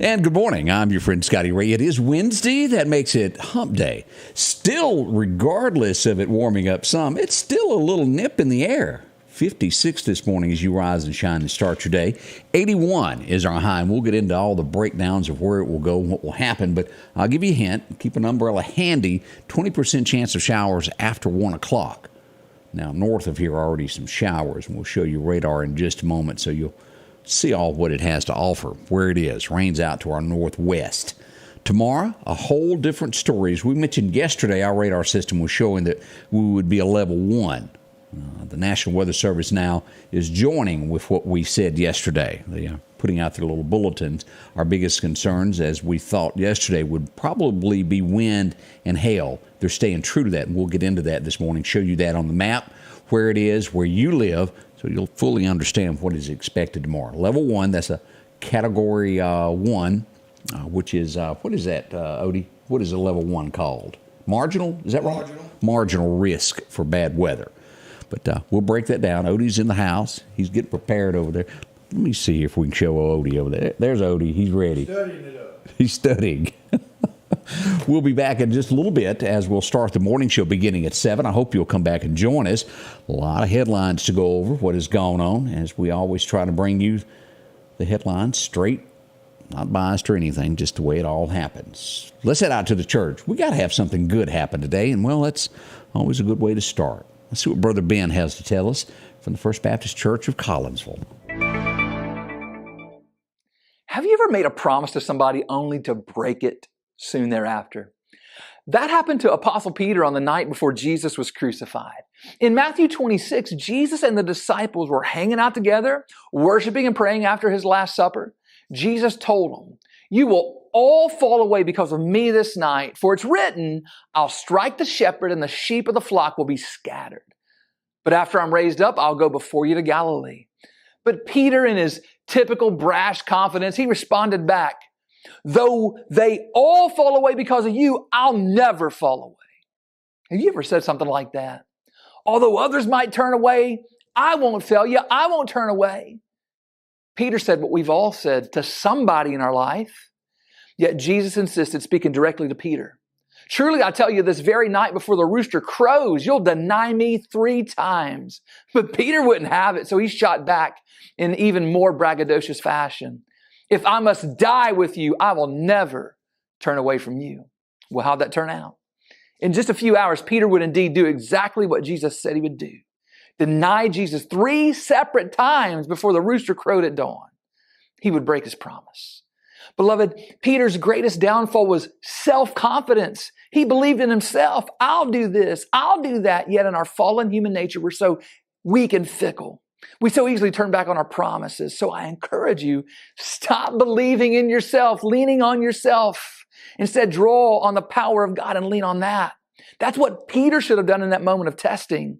And good morning. I'm your friend Scotty Ray. It is Wednesday. That makes it hump day. Still, regardless of it warming up some, it's still a little nip in the air. 56 this morning as you rise and shine and start your day. 81 is our high, and we'll get into all the breakdowns of where it will go and what will happen. But I'll give you a hint. Keep an umbrella handy. 20% chance of showers after 1 o'clock. Now, north of here are already some showers, and we'll show you radar in just a moment so you'll see all what it has to offer, where it is. Rains out to our northwest. Tomorrow, a whole different story. As we mentioned yesterday, our radar system was showing that we would be a level 1. The National Weather Service now is joining with what we said yesterday. They are putting out their little bulletins. Our biggest concerns, as we thought yesterday, would probably be wind and hail. They're staying true to that, and we'll get into that this morning, show you that on the map, where it is, where you live, so you'll fully understand what is expected tomorrow. Level 1, that's a Category 1, which is, what is that, Odie? What is a level 1 called? Marginal? Is that right? Marginal risk for bad weather. But we'll break that down. Odie's in the house. He's getting prepared over there. Let me see if we can show Odie over there. There's Odie. He's ready. Studying it up. He's studying. We'll be back in just a little bit as we'll start the morning show beginning at 7. I hope you'll come back and join us. A lot of headlines to go over, what has gone on, as we always try to bring you the headlines straight, not biased or anything, just the way it all happens. Let's head out to the church. We got to have something good happen today, and, well, that's always a good way to start. Let's see what Brother Ben has to tell us from the First Baptist Church of Collinsville. Have you ever made a promise to somebody only to break it soon thereafter? That happened to Apostle Peter on the night before Jesus was crucified. In Matthew 26, Jesus and the disciples were hanging out together, worshiping and praying after his Last Supper. Jesus told them, "You will all fall away because of me this night, for it's written, I'll strike the shepherd and the sheep of the flock will be scattered. But after I'm raised up, I'll go before you to Galilee." But Peter, in his typical brash confidence, he responded back, "Though they all fall away because of you, I'll never fall away." Have you ever said something like that? Although others might turn away, I won't fail you. I won't turn away. Peter said what we've all said to somebody in our life. Yet Jesus insisted, speaking directly to Peter, "Truly, I tell you, this very night before the rooster crows, you'll deny me 3 times. But Peter wouldn't have it, so he shot back in even more braggadocious fashion. "If I must die with you, I will never turn away from you." Well, how'd that turn out? In just a few hours, Peter would indeed do exactly what Jesus said he would do. Deny Jesus 3 separate times before the rooster crowed at dawn. He would break his promise. Beloved, Peter's greatest downfall was self-confidence. He believed in himself. I'll do this. I'll do that. Yet in our fallen human nature, we're so weak and fickle. We so easily turn back on our promises. So I encourage you, stop believing in yourself, leaning on yourself. Instead, draw on the power of God and lean on that. That's what Peter should have done in that moment of testing.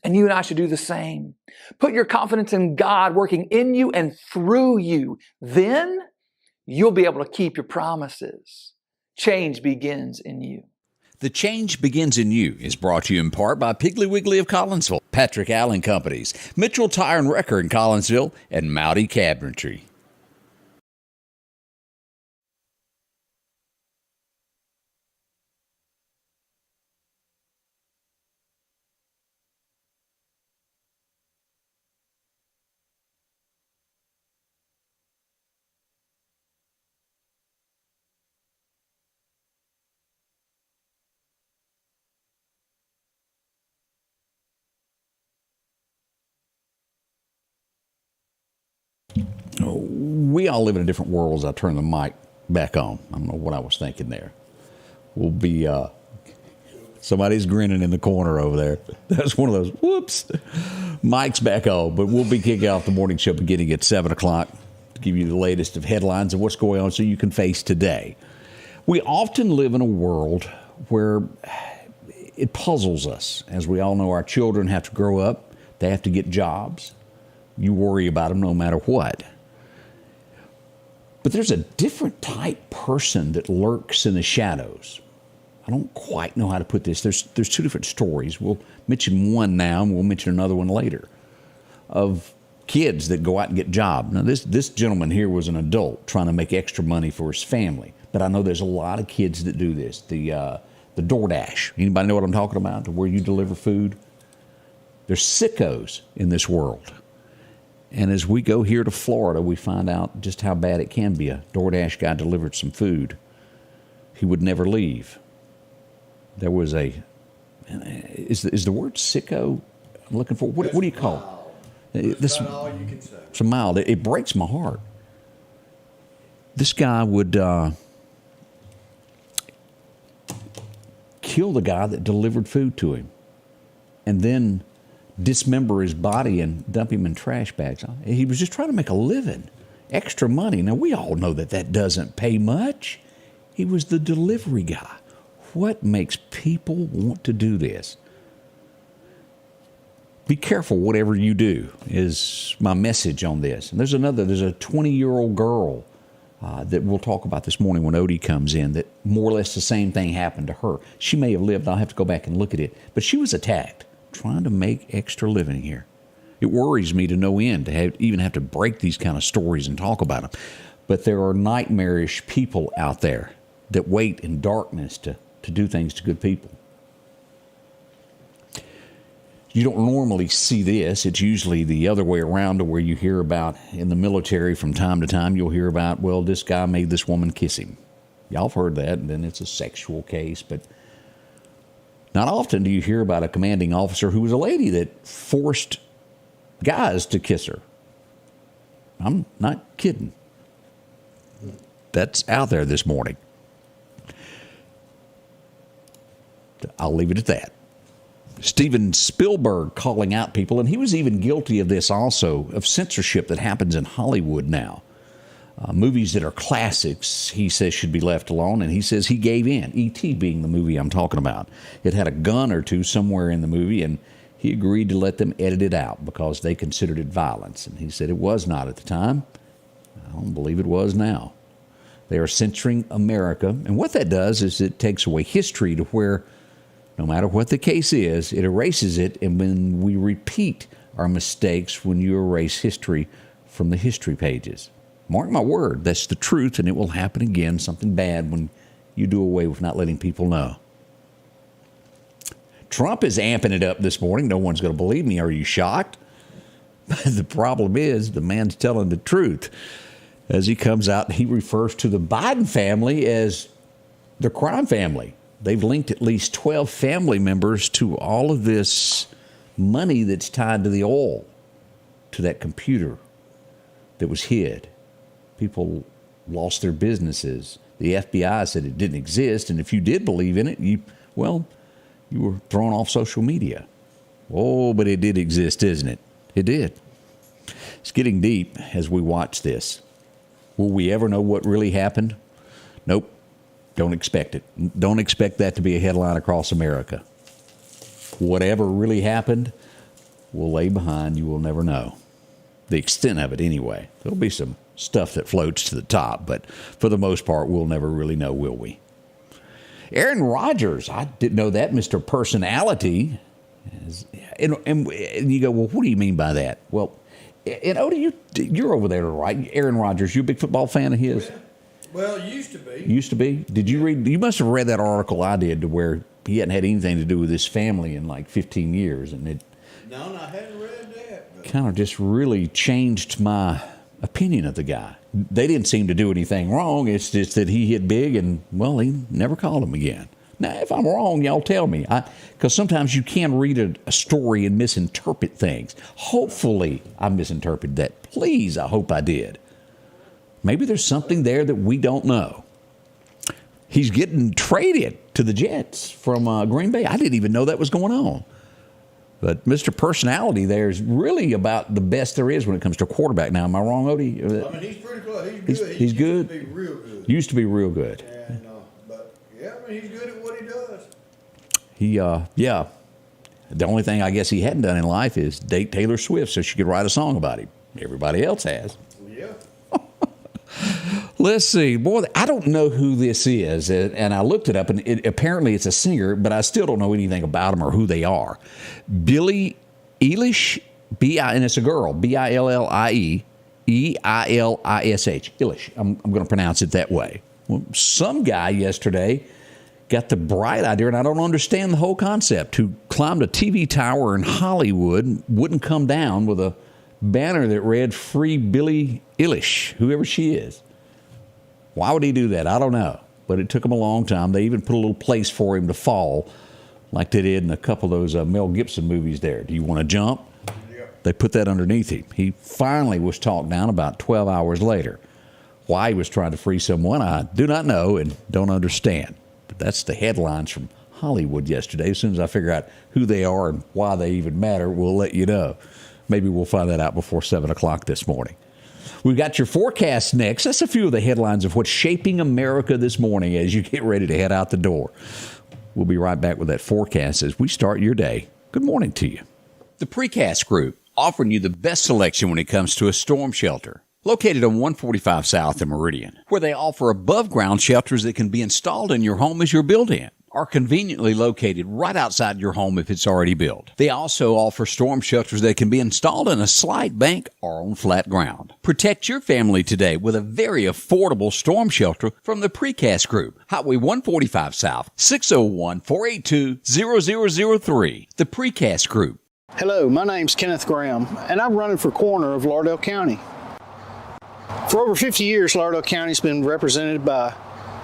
And you and I should do the same. Put your confidence in God working in you and through you. Then you'll be able to keep your promises. Change begins in you. The Change Begins in You is brought to you in part by Piggly Wiggly of Collinsville, Patrick Allen Companies, Mitchell Tire and Wrecker in Collinsville, and Mowdy Cabinetry. We all live in a different world as I turn the mic back on. I don't know what I was thinking there. We'll be, somebody's grinning in the corner over there. That's one of those, whoops, mic's back on. But we'll be kicking off the morning show beginning at 7 o'clock to give you the latest of headlines and what's going on so you can face today. We often live in a world where it puzzles us. As we all know, our children have to grow up. They have to get jobs. You worry about them no matter what. But there's a different type person that lurks in the shadows. I don't quite know how to put this. There's 2 different stories. We'll mention one now, and we'll mention another one later, of kids that go out and get jobs. Now, this gentleman here was an adult trying to make extra money for his family. But I know there's a lot of kids that do this. The DoorDash. Anybody know what I'm talking about? Where you deliver food? There's sickos in this world. And as we go here to Florida, we find out just how bad it can be. A DoorDash guy delivered some food. He would never leave. There was is the word sicko I'm looking for? What do you call it? That's all you can say. It's mild. It breaks my heart. This guy would kill the guy that delivered food to him and then dismember his body and dump him in trash bags. He was just trying to make a living, extra money. Now, we all know that doesn't pay much. He was the delivery guy. What makes people want to do this? Be careful whatever you do is my message on this. And there's a 20-year-old girl that we'll talk about this morning when Odie comes in, that more or less the same thing happened to her. She may have lived, I'll have to go back and look at it, but she was attacked trying to make extra living here. It worries me to no end to even have to break these kind of stories and talk about them. But there are nightmarish people out there that wait in darkness to do things to good people. You don't normally see this. It's usually the other way around, to where you hear about in the military from time to time, you'll hear about, well, this guy made this woman kiss him. Y'all have heard that, and then it's a sexual case. But not often do you hear about a commanding officer who was a lady that forced guys to kiss her. I'm not kidding. That's out there this morning. I'll leave it at that. Steven Spielberg calling out people, and he was even guilty of this also, of censorship that happens in Hollywood now. Movies that are classics, he says, should be left alone, and he says he gave in, E.T. being the movie I'm talking about. It had a gun or two somewhere in the movie, and he agreed to let them edit it out because they considered it violence. And he said it was not at the time. I don't believe it was now. They are censoring America, and what that does is it takes away history to where no matter what the case is, it erases it, and when we repeat our mistakes, when you erase history from the history pages. Mark my word, that's the truth, and it will happen again, something bad, when you do away with not letting people know. Trump is amping it up this morning. No one's going to believe me. Are you shocked? The problem is the man's telling the truth. As he comes out, he refers to the Biden family as the crime family. They've linked at least 12 family members to all of this money that's tied to the oil, to that computer that was hid. People lost their businesses. The FBI said it didn't exist, and if you did believe in it, you were thrown off social media. Oh, but it did exist, isn't it? It did. It's getting deep as we watch this. Will we ever know what really happened? Nope. Don't expect it. Don't expect that to be a headline across America. Whatever really happened will lay behind. You will never know. The extent of it anyway. There'll be some stuff that floats to the top, but for the most part, we'll never really know, will we? Aaron Rodgers, I didn't know that, Mr. Personality. And you go, well, what do you mean by that? Well, and Odie, you're over there, right? Aaron Rodgers, you a big football fan of his? Well, used to be. Used to be? Did you read? You must have read that article I did, to where he hadn't had anything to do with his family in like 15 years. And it No, I hadn't read that. kind of just really changed my opinion of the guy. They didn't seem to do anything wrong. It's just that he hit big, and, well, he never called him again. Now, if I'm wrong, y'all tell me. Because sometimes you can read a story and misinterpret things. Hopefully, I misinterpreted that. Please, I hope I did. Maybe there's something there that we don't know. He's getting traded to the Jets from Green Bay. I didn't even know that was going on. But Mr. Personality there is really about the best there is when it comes to a quarterback. Now, am I wrong, Odie? I mean, he's pretty close. He's good. He's good. Used to be real good. Used to be real good. And, but, yeah, I mean, he's good at what he does. Yeah. The only thing I guess he hadn't done in life is date Taylor Swift so she could write a song about him. Everybody else has. Yeah. Let's see. Boy, I don't know who this is, and I looked it up, and apparently it's a singer, but I still don't know anything about them or who they are. Billie Eilish, and it's a girl, Billie, Eilish. Eilish. I'm going to pronounce it that way. Well, some guy yesterday got the bright idea, and I don't understand the whole concept, who climbed a TV tower in Hollywood, wouldn't come down with a banner that read "Free Billie Eilish," whoever she is. Why would he do that? I don't know. But it took him a long time. They even put a little place for him to fall, like they did in a couple of those Mel Gibson movies there. Do you want to jump? They put that underneath him. He finally was talked down about 12 hours later. Why he was trying to free someone, I do not know and don't understand. But that's the headlines from Hollywood yesterday. As soon as I figure out who they are and why they even matter, we'll let you know. Maybe we'll find that out before 7 o'clock this morning. We've got your forecast next. That's a few of the headlines of what's shaping America this morning as you get ready to head out the door. We'll be right back with that forecast as we start your day. Good morning to you. The Precast Group, offering you the best selection when it comes to a storm shelter. Located on 145 South in Meridian, where they offer above-ground shelters that can be installed in your home as you're built in, are conveniently located right outside your home if it's already built. They also offer storm shelters that can be installed in a slight bank or on flat ground. Protect your family today with a very affordable storm shelter from the Precast Group. Highway 145 South, 601-482-0003. The Precast Group. Hello, my name's Kenneth Graham, and I'm running for coroner of Lauderdale County. For over 50 years, Lauderdale County's been represented by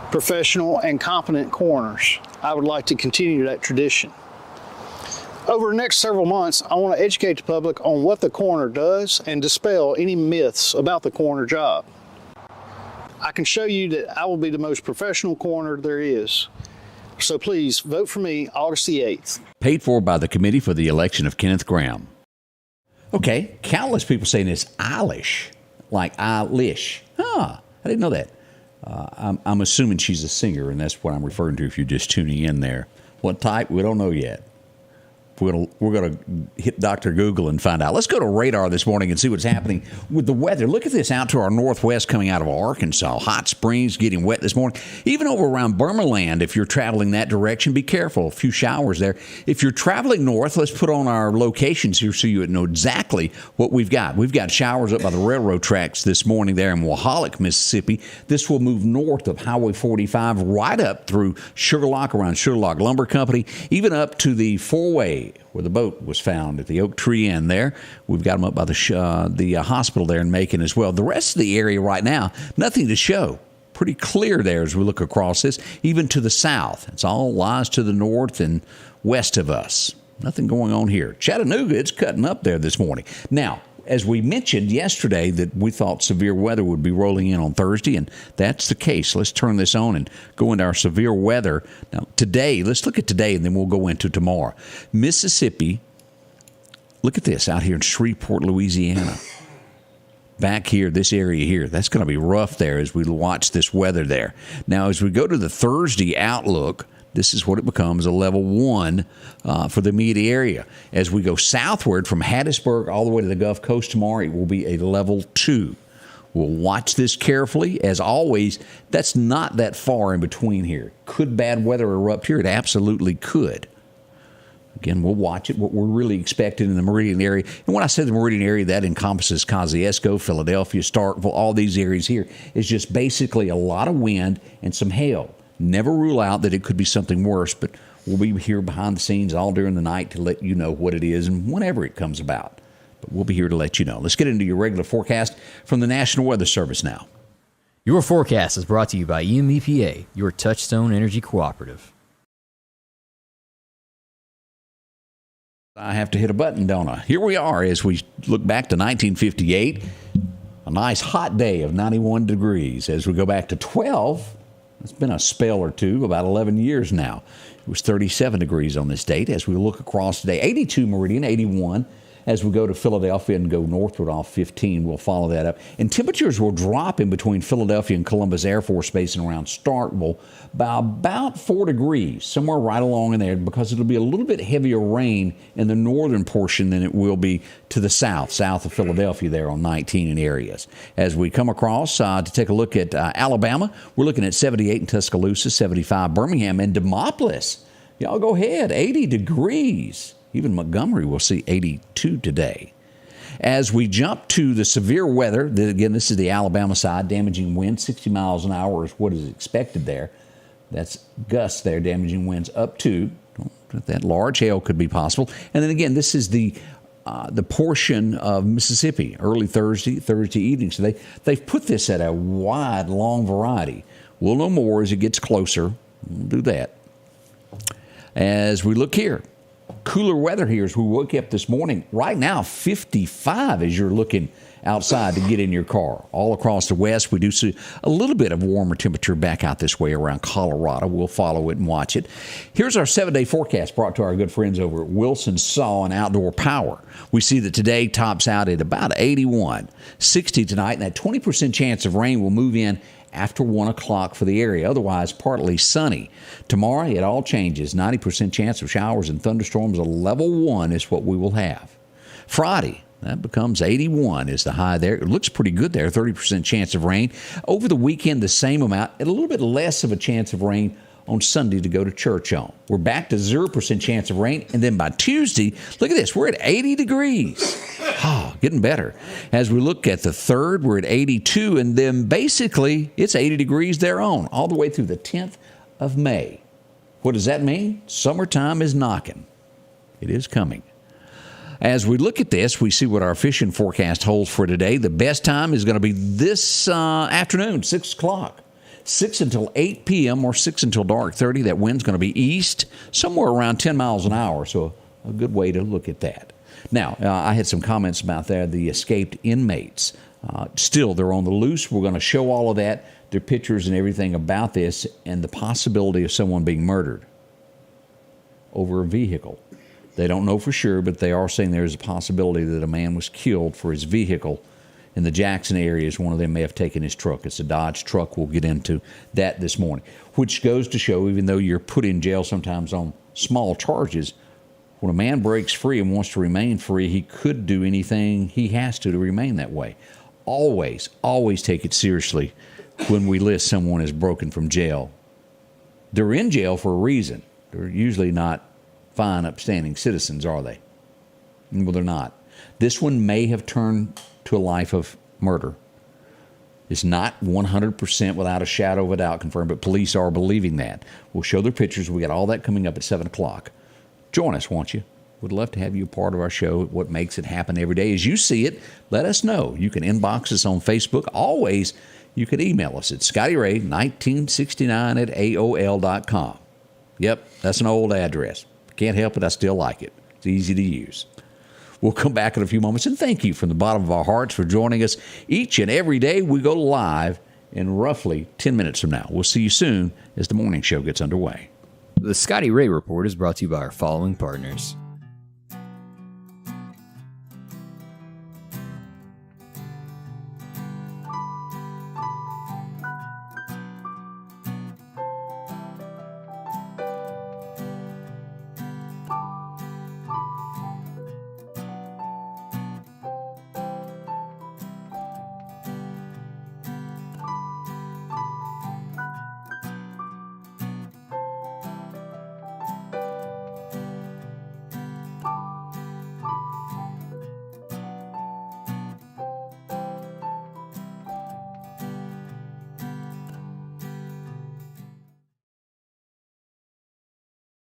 professional and competent coroners. I would like to continue that tradition. Over the next several months, I want to educate the public on what the coroner does and dispel any myths about the coroner job. I can show you that I will be the most professional coroner there is. So please vote for me August the 8th. Paid for by the Committee for the Election of Kenneth Graham. Okay, countless people saying it's Eilish, like Eilish. I didn't know that. I'm assuming she's a singer, and that's what I'm referring to if you're just tuning in there. What type? We don't know yet. We're going to hit Dr. Google and find out. Let's go to radar this morning and see what's happening with the weather. Look at this out to our northwest coming out of Arkansas. Hot Springs getting wet this morning. Even over around Burmaland, if you're traveling that direction, be careful. A few showers there. If you're traveling north, let's put on our locations here so you know exactly what we've got. We've got showers up by the railroad tracks this morning there in Wahalek, Mississippi. This will move north of Highway 45 right up through Sugarlock, around Sugarlock Lumber Company, even up to the four-way where the boat was found at the Oak Tree Inn there. We've got them up by the hospital there in Macon as well. The rest of the area right now, nothing to show. Pretty clear there as we look across this, even to the south. It's all lies to the north and west of us. Nothing going on here. Chattanooga, it's cutting up there this morning. Now, as we mentioned yesterday that we thought severe weather would be rolling in on Thursday, and that's the case. Let's turn this on and go into our severe weather. Now, today, let's look at today, and then we'll go into tomorrow. Mississippi, look at this out here in Shreveport, Louisiana. Back here, this area here, that's going to be rough there as we watch this weather there. Now, as we go to the Thursday outlook, this is what it becomes, a level 1 for the immediate area. As we go southward from Hattiesburg all the way to the Gulf Coast tomorrow, it will be a level 2. We'll watch this carefully. As always, that's not that far in between here. Could bad weather erupt here? It absolutely could. Again, we'll watch it, what we're really expecting in the Meridian area. And when I say the Meridian area, that encompasses Kosciuszko, Philadelphia, Starkville, all these areas here. Is just basically a lot of wind and some hail. Never rule out that it could be something worse, but we'll be here behind the scenes all during the night to let you know what it is and whenever it comes about. But we'll be here to let you know. Let's get into your regular forecast from the National Weather Service now. Your forecast is brought to you by EMEPA, your Touchstone Energy Cooperative. I have to hit a button, don't I? Here we are as we look back to 1958. A nice hot day of 91 degrees. As we go back to 12, it's been a spell or two, about 11 years now. It was 37 degrees on this date. As we look across today, 82 Meridian, 81. As we go to Philadelphia and go northward off 15, we'll follow that up. And temperatures will drop in between Philadelphia and Columbus Air Force Base and around Starkville by about 4 degrees, somewhere right along in there, because it'll be a little bit heavier rain in the northern portion than it will be to the south of Philadelphia there on 19 in areas. As we come across to take a look at Alabama, we're looking at 78 in Tuscaloosa, 75 Birmingham, and Demopolis. Y'all go ahead, 80 degrees. Even Montgomery will see 82 today. As we jump to the severe weather, again, this is the Alabama side, damaging winds, 60 miles an hour is what is expected there. That's gusts there, damaging winds up to, that large hail could be possible. And then again, this is the portion of Mississippi, early Thursday evening. So they've put this at a wide, long variety. We'll know more as it gets closer. We'll do that. As we look here, cooler weather here as we woke up this morning. Right now, 55 as you're looking outside to get in your car. All across the west, we do see a little bit of warmer temperature back out this way around Colorado. We'll follow it and watch it. Here's our 7-day forecast brought to our good friends over at Wilson Saw and Outdoor Power. We see that today tops out at about 81, 60 tonight, and that 20% chance of rain will move in after 1 o'clock for the area. Otherwise, partly sunny. Tomorrow, it all changes. 90% chance of showers and thunderstorms. A level 1 is what we will have. Friday, that becomes 81 is the high there. It looks pretty good there, 30% chance of rain. Over the weekend, the same amount, and a little bit less of a chance of rain on Sunday to go to church on. We're back to 0% chance of rain, and then by Tuesday, look at this, we're at 80 degrees. Oh, getting better. As we look at the 3rd, we're at 82, and then basically it's 80 degrees there on, all the way through the 10th of May. What does that mean? Summertime is knocking. It is coming. As we look at this, we see what our fishing forecast holds for today. The best time is going to be this afternoon, 6 o'clock. 6 until 8 p.m. or 6 until dark 30. That wind's going to be east, somewhere around 10 miles an hour, so a good way to look at that. Now, I had some comments about that, the escaped inmates. Still, they're on the loose. We're going to show all of that, their pictures and everything about this, and the possibility of someone being murdered over a vehicle. They don't know for sure, but they are saying there's a possibility that a man was killed for his vehicle in the Jackson area. One of them may have taken his truck. It's a Dodge truck. We'll get into that this morning, which goes to show, even though you're put in jail sometimes on small charges, when a man breaks free and wants to remain free, he could do anything he has to remain that way. Always take it seriously when we list someone as broken from jail. They're in jail for a reason. They're usually not fine, upstanding citizens, are they? Well, they're not. This one may have turned to a life of murder. It's not 100% without a shadow of a doubt confirmed, but police are believing that. We'll show their pictures. We got all that coming up at 7 o'clock. Join us, won't you? We'd love to have you a part of our show. What makes it happen every day. As you see it, let us know. You can inbox us on Facebook. Always, you can email us at scottyray1969@aol.com. Yep, that's an old address. Can't help it. I still like it. It's easy to use. We'll come back in a few moments, and thank you from the bottom of our hearts for joining us each and every day. We go live in roughly 10 minutes from now. We'll see you soon as the morning show gets underway. The Scotty Ray Report is brought to you by our following partners: